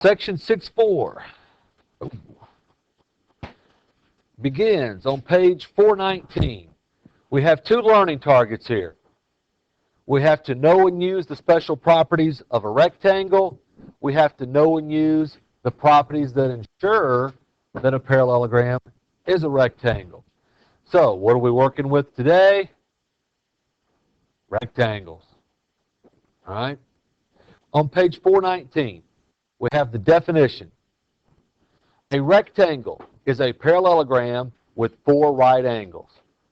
Section 6.4 begins on page 419. We have two learning targets here. We have to know and use the special properties of a rectangle. We have to know and use the properties that ensure that a parallelogram is a rectangle. So, what are we working with today? Rectangles. All right? On page 419, we have the definition. A rectangle is a parallelogram with four right angles.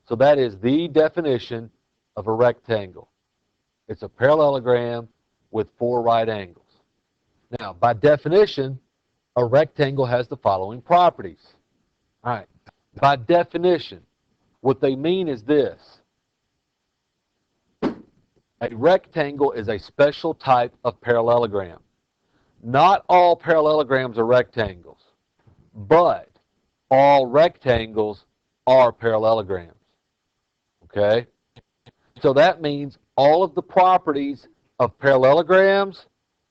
So that is the definition of a rectangle. It's a parallelogram with four right angles. Now, by definition, a rectangle has the following properties. All right. By definition, what they mean is this. A rectangle is a special type of parallelogram. Not all parallelograms are rectangles, but all rectangles are parallelograms. Okay? So that means all of the properties of parallelograms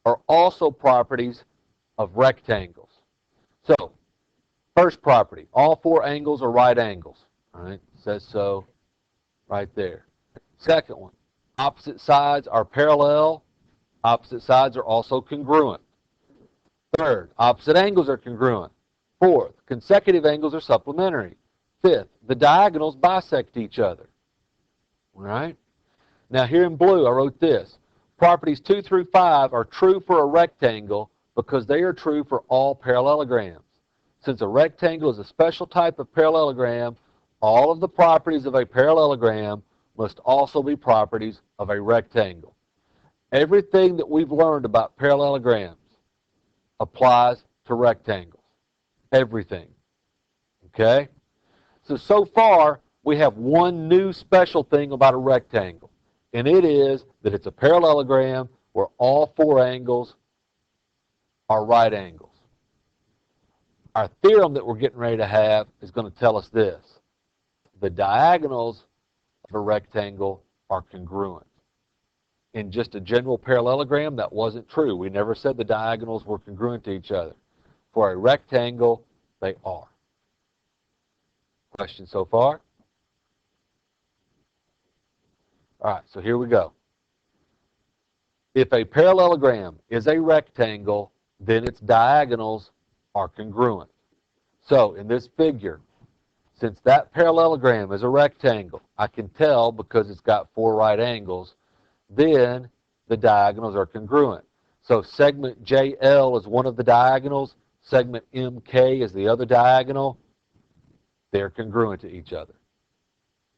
are also properties of rectangles. So, first property, all four angles are right angles. All right? It says so right there. Second one, opposite sides are parallel. Opposite sides are also congruent. Third, opposite angles are congruent. Fourth, consecutive angles are supplementary. Fifth, the diagonals bisect each other. All right? Now here in blue, I wrote this. Properties 2 through 5 are true for a rectangle because they are true for all parallelograms. Since a rectangle is a special type of parallelogram, all of the properties of a parallelogram must also be properties of a rectangle. Everything that we've learned about parallelograms applies to rectangles. Everything. Okay? So far, we have one new special thing about a rectangle, and it is that it's a parallelogram where all four angles are right angles. Our theorem that we're getting ready to have is going to tell us this. The diagonals of a rectangle are congruent. In just a general parallelogram, that wasn't true. We never said the diagonals were congruent to each other. For a rectangle, they are. Questions so far? All right, so here we go. If a parallelogram is a rectangle, then its diagonals are congruent. So in this figure, since that parallelogram is a rectangle, I can tell because it's got four right angles, then the diagonals are congruent. So segment JL is one of the diagonals, segment MK is the other diagonal. They're congruent to each other.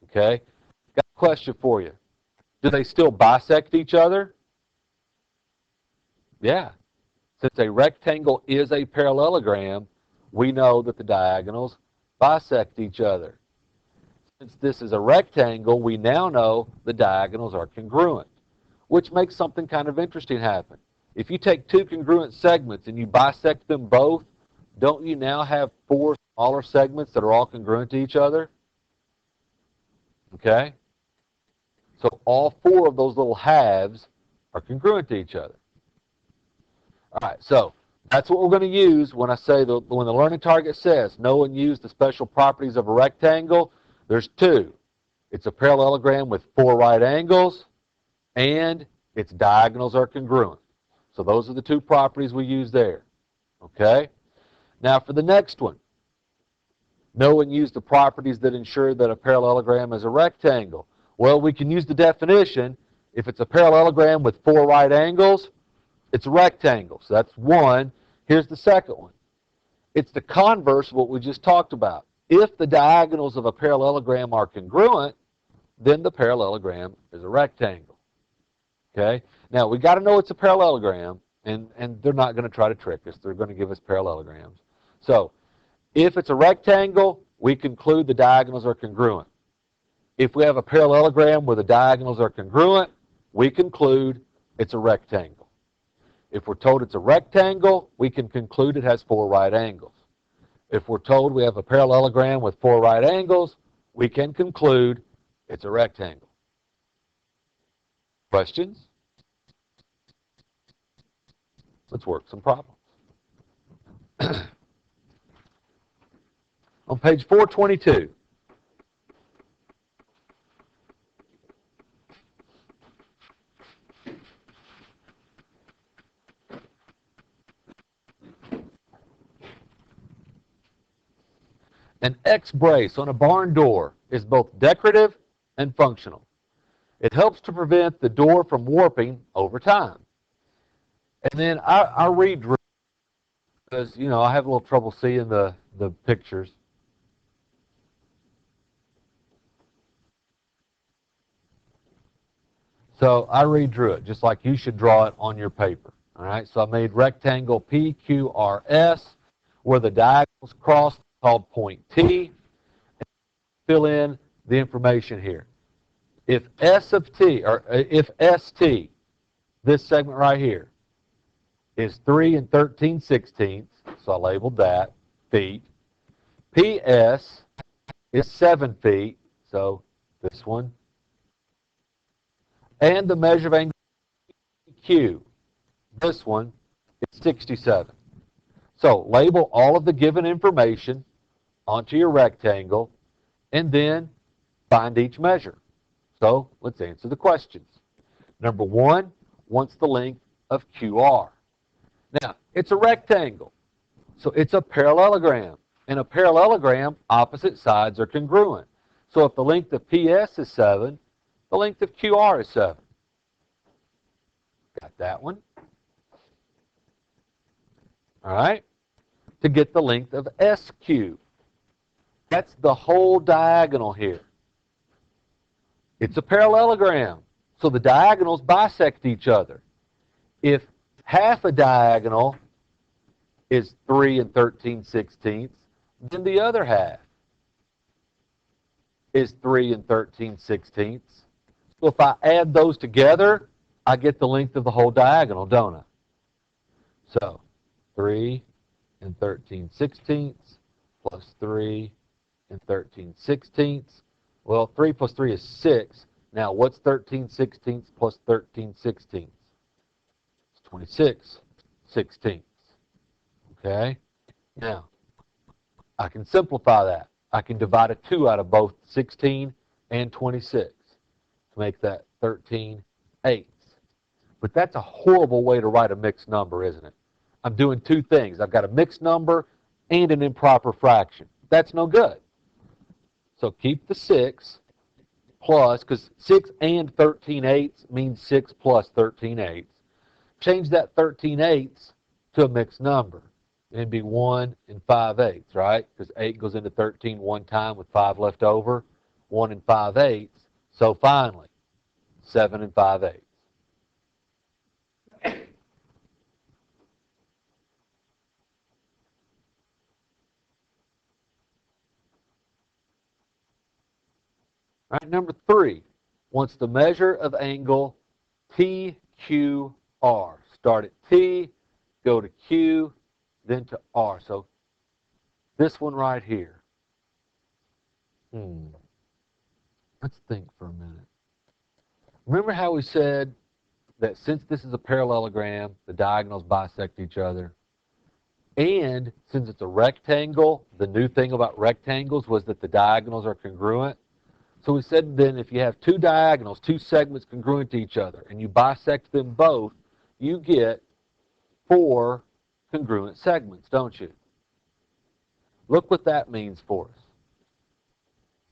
Okay? Got a question for you. Do they still bisect each other? Yeah. Since a rectangle is a parallelogram, we know that the diagonals bisect each other. Since this is a rectangle, we now know the diagonals are congruent, which makes something kind of interesting happen. If you take two congruent segments and you bisect them both, don't you now have four smaller segments that are all congruent to each other? Okay? So all four of those little halves are congruent to each other. All right, so that's what we're going to use when I say when the learning target says know and use the special properties of a rectangle. There's two. It's a parallelogram with four right angles, and its diagonals are congruent. So those are the two properties we use there. Okay? Now for the next one, know and use the properties that ensure that a parallelogram is a rectangle. Well, we can use the definition. If it's a parallelogram with four right angles, it's a rectangle. So that's one. Here's the second one. It's the converse of what we just talked about. If the diagonals of a parallelogram are congruent, then the parallelogram is a rectangle. Okay? Now, we got to know it's a parallelogram, and they're not going to try to trick us. They're going to give us parallelograms. So, if it's a rectangle, we conclude the diagonals are congruent. If we have a parallelogram where the diagonals are congruent, we conclude it's a rectangle. If we're told it's a rectangle, we can conclude it has four right angles. If we're told we have a parallelogram with four right angles, we can conclude it's a rectangle. Questions? Let's work some problems. On page 422. An X-brace on a barn door is both decorative and functional. It helps to prevent the door from warping over time. And then I read because, you know, I have a little trouble seeing the pictures. So I redrew it, just like you should draw it on your paper. All right, so I made rectangle PQRS, where the diagonals cross, called point T. Fill in the information here. If S of T, or if ST, this segment right here, is 3 and 13/16, so I labeled that, feet. PS is 7 feet, so this one. And the measure of angle Q, this one, is 67. So label all of the given information onto your rectangle, and then find each measure. So let's answer the questions. Number one, what's the length of QR? Now, it's a rectangle, so it's a parallelogram. In a parallelogram, opposite sides are congruent. So if the length of PS is 7, the length of QR is 7. Got that one? All right. To get the length of SQ, that's the whole diagonal here. It's a parallelogram, so the diagonals bisect each other. If half a diagonal is 3 and 13/16, then the other half is 3 and 13/16. So if I add those together, I get the length of the whole diagonal, don't I? So 3 and 13/16 plus 3 and 13/16. Well, 3 plus 3 is 6. Now, what's 13/16 plus 13/16? It's 26/16. Okay? Now, I can simplify that. I can divide a 2 out of both 16 and 26 to make that 13/8. But that's a horrible way to write a mixed number, isn't it? I'm doing two things. I've got a mixed number and an improper fraction. That's no good. So keep the 6 plus, because 6 and 13/8 means 6 plus 13/8. Change that 13/8 to a mixed number. It'd be 1 and 5/8, right? Because 8 goes into 13 one time with 5 left over. 1 and 5/8. So finally, 7 and 5/8. All right, number 3 wants the measure of angle TQR. Start at T, go to Q, then to R. So this one right here. Let's think for a minute. Remember how we said that since this is a parallelogram, the diagonals bisect each other? And since it's a rectangle, the new thing about rectangles was that the diagonals are congruent. So we said then if you have two diagonals, two segments congruent to each other, and you bisect them both, you get 4 congruent segments, don't you? Look what that means for us.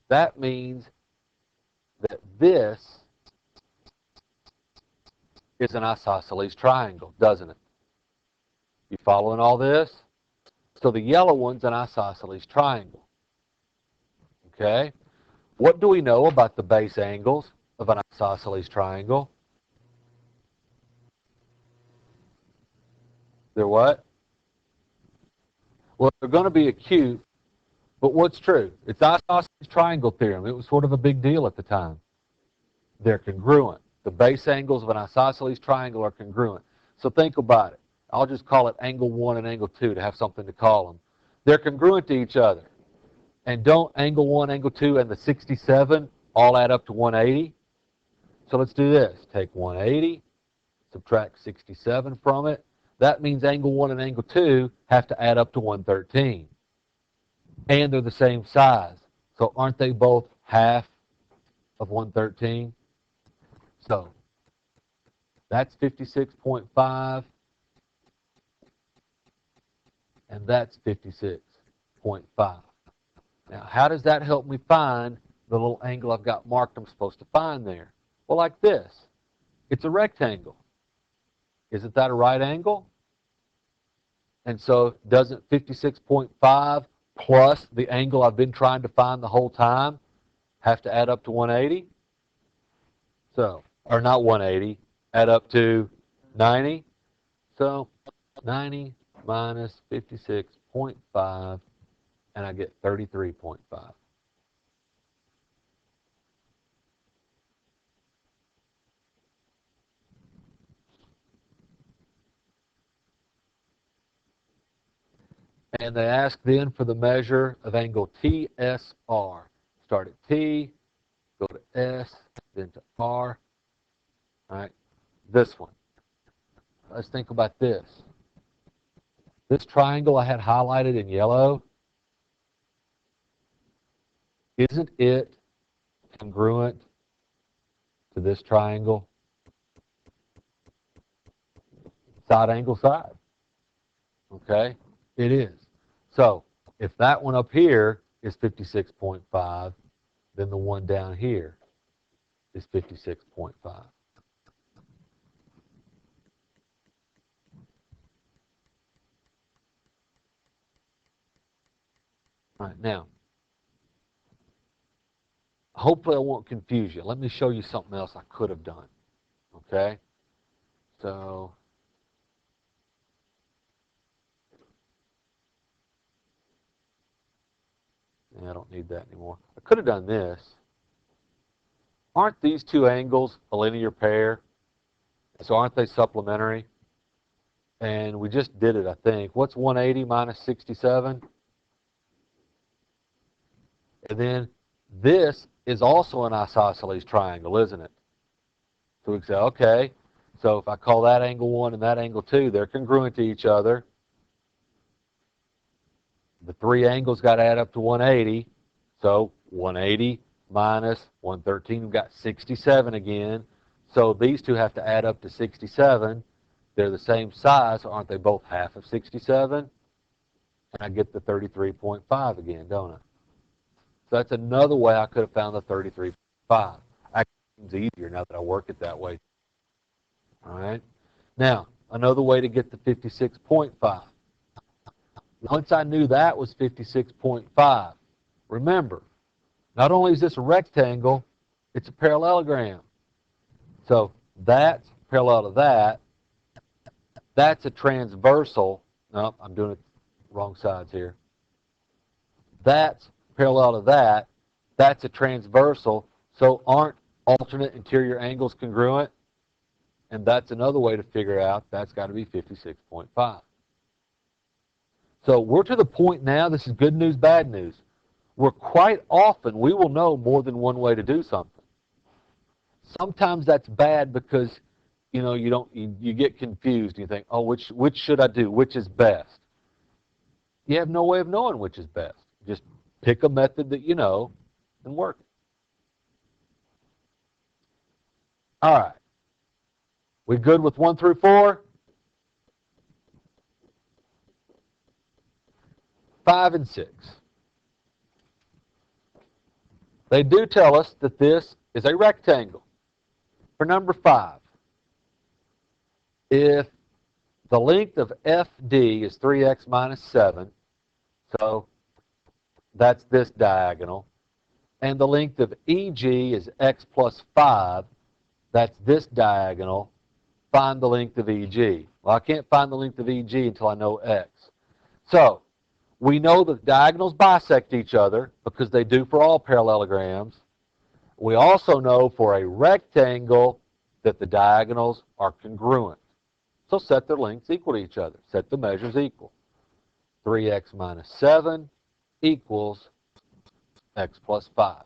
That means that this is an isosceles triangle, doesn't it? You following all this? So the yellow one's an isosceles triangle. Okay? What do we know about the base angles of an isosceles triangle? They're what? Well, they're going to be acute, but what's true? It's isosceles triangle theorem. It was sort of a big deal at the time. They're congruent. The base angles of an isosceles triangle are congruent. So think about it. I'll just call it angle 1 and angle 2 to have something to call them. They're congruent to each other. And don't angle 1, angle 2, and the 67 all add up to 180? So let's do this. Take 180, subtract 67 from it. That means angle 1 and angle 2 have to add up to 113. and they're the same size. So aren't they both half of 113? So that's 56.5, and that's 56.5. Now, how does that help me find the little angle I've got marked I'm supposed to find there? Well, like this. It's a rectangle. Isn't that a right angle? And so doesn't 56.5 plus the angle I've been trying to find the whole time have to add up to 180? So, or not 180, add up to 90. So 90 minus 56.5, and I get 33.5. And they ask then for the measure of angle TSR. Start at T, go to S, then to R. All right, this one. Let's think about this. This triangle I had highlighted in yellow, isn't it congruent to this triangle? Side angle side. Okay, it is. So if that one up here is 56.5, then the one down here is 56.5. All right, now, hopefully I won't confuse you. Let me show you something else I could have done. Okay? So, I don't need that anymore. I could have done this. Aren't these two angles a linear pair? So aren't they supplementary? And we just did it, I think. What's 180 minus 67? And then this is also an isosceles triangle, isn't it? So we can say, okay, so if I call that angle 1 and that angle 2, they're congruent to each other. The three angles got to add up to 180. So 180 minus 113, we've got 67 again. So these two have to add up to 67. They're the same size, so aren't they both half of 67? And I get the 33.5 again, don't I? So that's another way I could have found the 33.5. Actually, it seems easier now that I work it that way. All right. Now, another way to get the 56.5. Once I knew that was 56.5, remember, not only is this a rectangle, it's a parallelogram. So that's parallel to that. That's a transversal. No, I'm doing it wrong sides here. That's parallel to that. That's a transversal. So aren't alternate interior angles congruent? And that's another way to figure out that's got to be 56.5. So we're to the point now, this is good news, bad news, where quite often we will know more than one way to do something. Sometimes that's bad because you get confused. You think, oh, which should I do? Which is best? You have no way of knowing which is best. Just pick a method that you know and work it. All right. We good with 1 through 4? 5 and 6. They do tell us that this is a rectangle. For number 5, if the length of FD is 3x minus 7, so that's this diagonal, and the length of EG is x plus 5, that's this diagonal, find the length of EG. Well, I can't find the length of EG until I know x. So we know that diagonals bisect each other because they do for all parallelograms. We also know for a rectangle that the diagonals are congruent. So set their lengths equal to each other. Set the measures equal. 3x minus 7 equals x plus 5.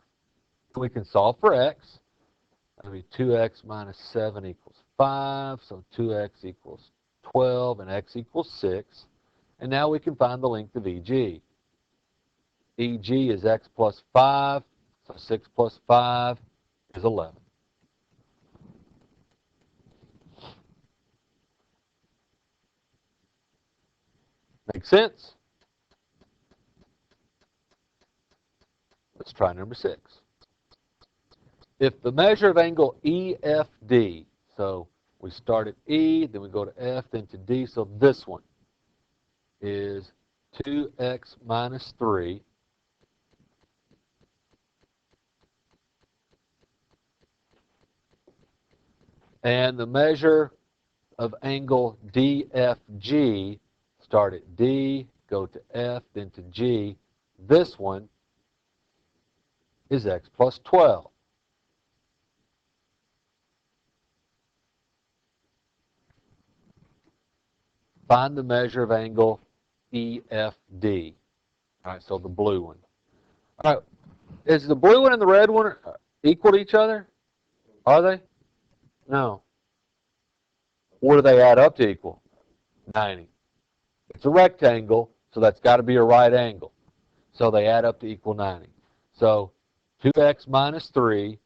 We can solve for x. That would be 2x minus 7 equals 5. So 2x equals 12 and x equals 6. And now we can find the length of EG. EG is x plus 5, so 6 plus 5 is 11. Make sense? Let's try number 6. If the measure of angle EFD, so we start at E, then we go to F, then to D, so this one is 2x minus 3 and the measure of angle DFG, start at D, go to F, then to G, this one is x plus 12. Find the measure of angle EFD. All right, so the blue one. All right, is the blue one and the red one equal to each other? Are they? No. What do they add up to equal? 90. It's a rectangle, so that's got to be a right angle. So they add up to equal 90. So 2x minus 3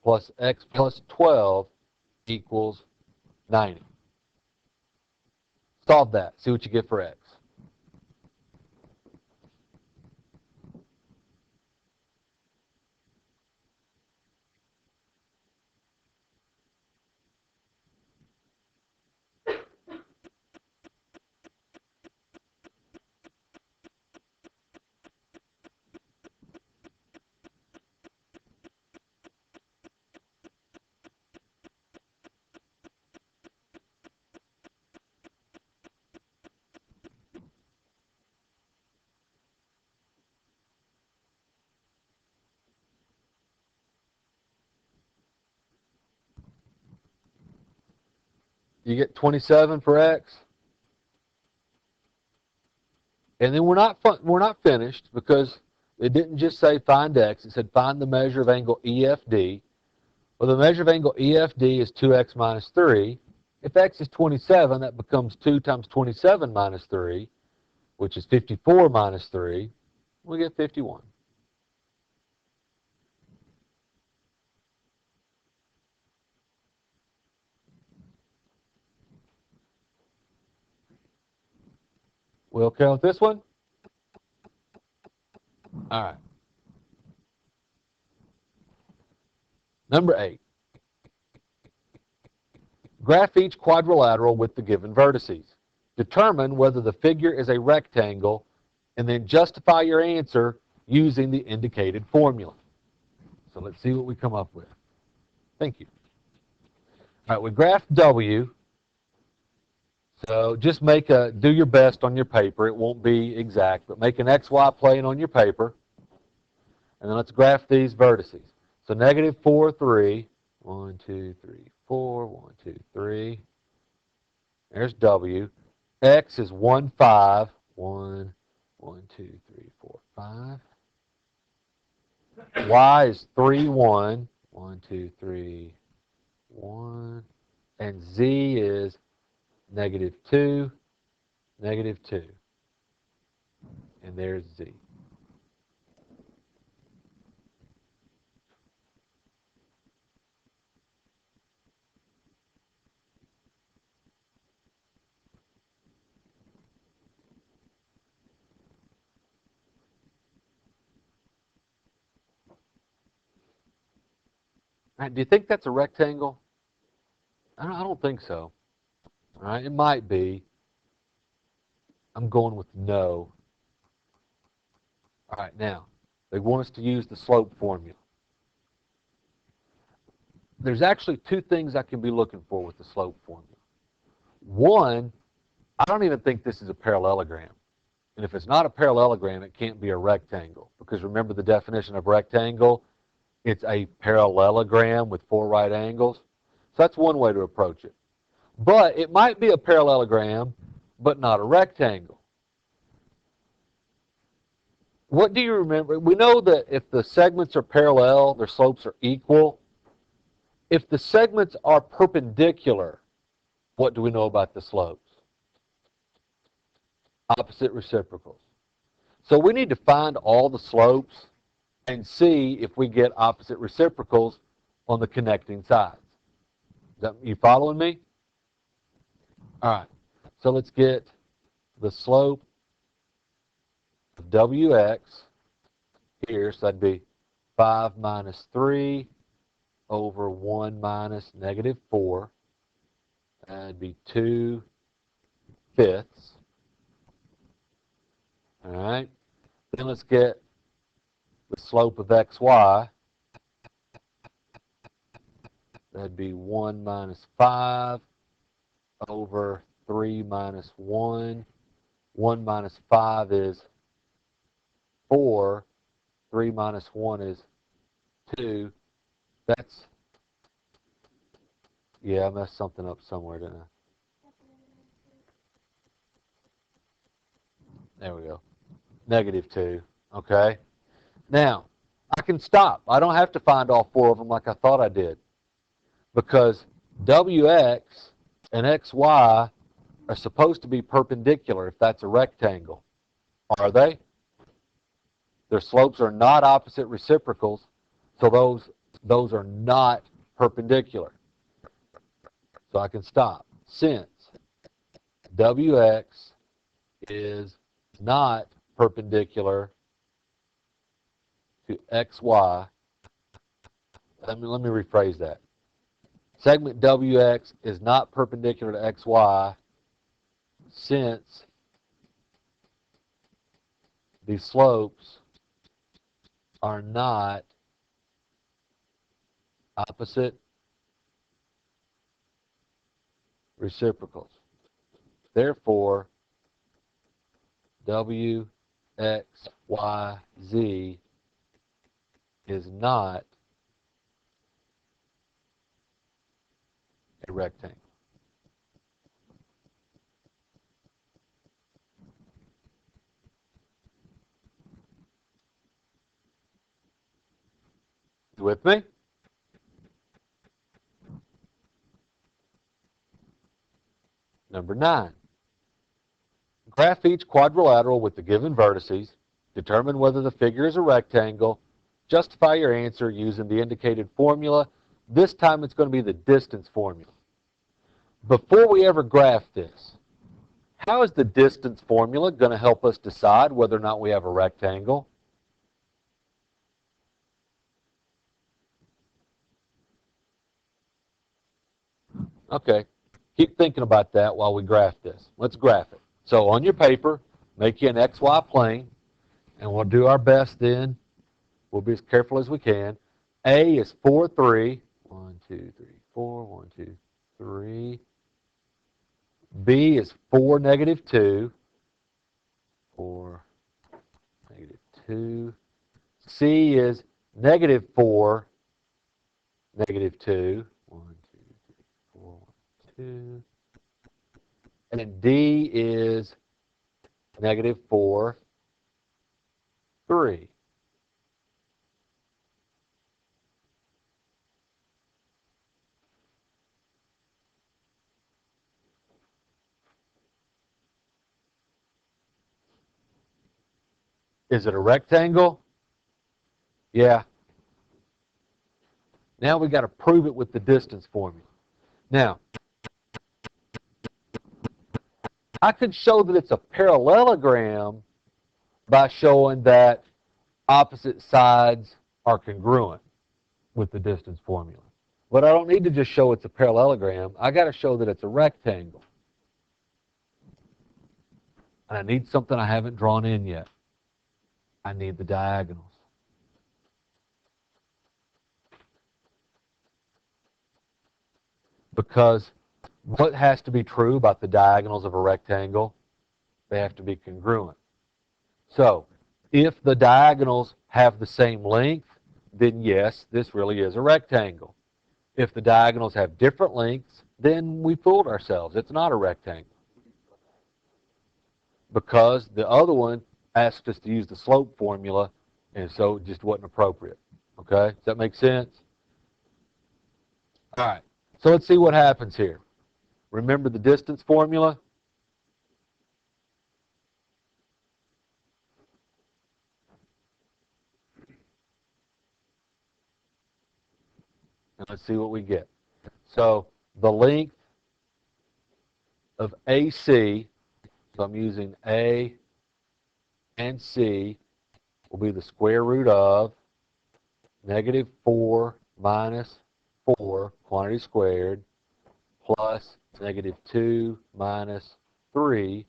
plus x plus 12 equals 90. Solve that. See what you get for x. You get 27 for x. And then we're not finished because it didn't just say find x. It said find the measure of angle EFD. Well, the measure of angle EFD is 2x minus 3. If x is 27, that becomes 2 times 27 minus 3, which is 54 minus 3. We get 51. We okay with this one? All right. Number 8. Graph each quadrilateral with the given vertices. Determine whether the figure is a rectangle and then justify your answer using the indicated formula. So let's see what we come up with. Thank you. All right, we graph W. So just do your best on your paper. It won't be exact, but make an XY plane on your paper. And then let's graph these vertices. So negative 4, 3. 1, 2, 3, 4. 1, 2, 3. There's W. X is 1, 5. 1, 1, 2, 3, 4, 5. Y is 3, 1. 1, 2, 3, 1. And Z is negative 2, negative 2. And there's Z. Right, do you think that's a rectangle? I don't think so. All right, it might be. I'm going with no. All right, now, they want us to use the slope formula. There's actually two things I can be looking for with the slope formula. One, I don't even think this is a parallelogram. And if it's not a parallelogram, it can't be a rectangle. Because remember the definition of rectangle? It's a parallelogram with 4 right angles. So that's one way to approach it. But it might be a parallelogram, but not a rectangle. What do you remember? We know that if the segments are parallel, their slopes are equal. If the segments are perpendicular, what do we know about the slopes? Opposite reciprocals. So we need to find all the slopes and see if we get opposite reciprocals on the connecting sides. You following me? All right. So let's get the slope of Wx here. So that'd be 5 minus 3 over 1 minus negative 4. That'd be 2/5. All right. Then let's get the slope of xy. That'd be 1 minus 5 over 3 minus 1. 1 minus 5 is 4. 3 minus 1 is 2. That's, yeah, I messed something up somewhere, didn't I? There we go. -2. Okay. Now, I can stop. I don't have to find all 4 of them like I thought I did. Because Wx and xy are supposed to be perpendicular if that's a rectangle. Are they? Their slopes are not opposite reciprocals, so those are not perpendicular. So I can stop. Since Wx is not perpendicular to xy, let me rephrase that. Segment Wx is not perpendicular to xy since the slopes are not opposite reciprocals. Therefore, W, X, Y, Z is not a rectangle. You with me? Number 9. Graph each quadrilateral with the given vertices. Determine whether the figure is a rectangle. Justify your answer using the indicated formula. This time it's going to be the distance formula. Before we ever graph this, how is the distance formula going to help us decide whether or not we have a rectangle? Okay, keep thinking about that while we graph this. Let's graph it. So on your paper, make you an XY plane, and we'll do our best then. We'll be as careful as we can. A is 4, 3. 1, 2, 3, 4. 1, 2, 3. B is 4, -2. 4, -2. C is -4, -2. 1, 2, 3, 4, 1, 2. And then D is -4, 3. Is it a rectangle? Yeah. Now we got to prove it with the distance formula. Now, I could show that it's a parallelogram by showing that opposite sides are congruent with the distance formula. But I don't need to just show it's a parallelogram. I got to show that it's a rectangle. And I need something I haven't drawn in yet. I need the diagonals. Because what has to be true about the diagonals of a rectangle? They have to be congruent. So, if the diagonals have the same length, then yes, this really is a rectangle. If the diagonals have different lengths, then we fooled ourselves. It's not a rectangle. Because the other one asked us to use the slope formula, and so it just wasn't appropriate. Okay? Does that make sense? All right. So let's see what happens here. Remember the distance formula? And let's see what we get. So the length of AC, so I'm using A and C, will be the square root of -4 minus 4 quantity squared plus -2 minus 3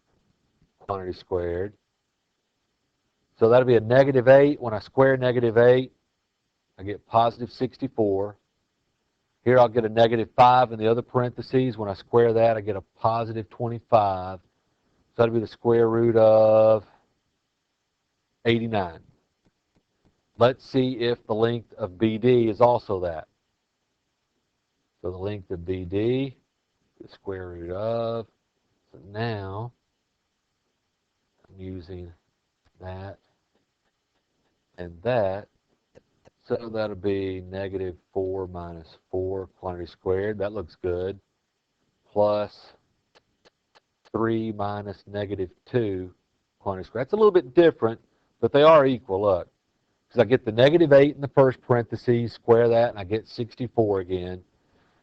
quantity squared. So that'll be a -8. When I square -8, I get positive 64. Here I'll get a -5 in the other parentheses. When I square that, I get a positive 25. So that'll be the square root of 89. Let's see if the length of BD is also that. So the length of BD, the square root of. So now I'm using that and that. So that'll be -4 minus 4 quantity squared. That looks good. Plus 3 minus -2 quantity squared. That's a little bit different, but they are equal. Look, because I get the -8 in the first parentheses, square that, and I get 64 again.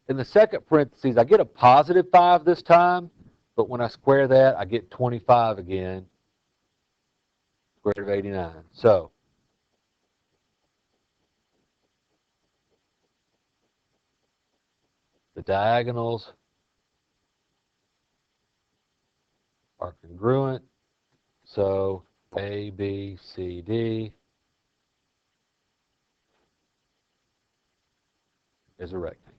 In the second parentheses, I get a positive 5 this time, but when I square that, I get 25 again, square root of 89. So the diagonals are congruent. So A, B, C, D is a rectangle.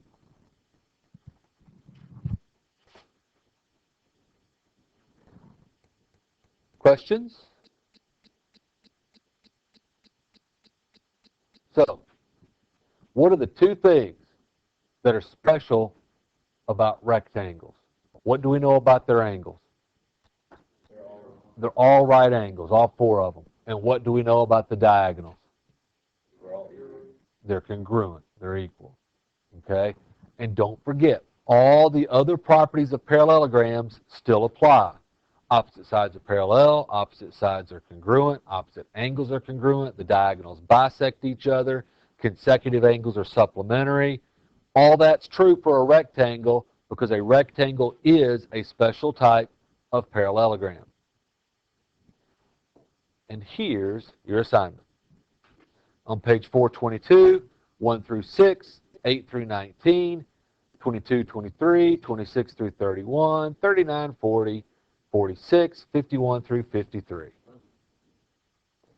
Questions? So, what are the two things that are special about rectangles? What do we know about their angles? They're all right angles, all four of them. And what do we know about the diagonals? They're congruent. They're equal. Okay? And don't forget, all the other properties of parallelograms still apply. Opposite sides are parallel, opposite sides are congruent, opposite angles are congruent, the diagonals bisect each other, consecutive angles are supplementary. All that's true for a rectangle because a rectangle is a special type of parallelogram. And here's your assignment. On page 422, 1 through 6, 8 through 19, 22, 23, 26 through 31, 39, 40, 46, 51 through 53.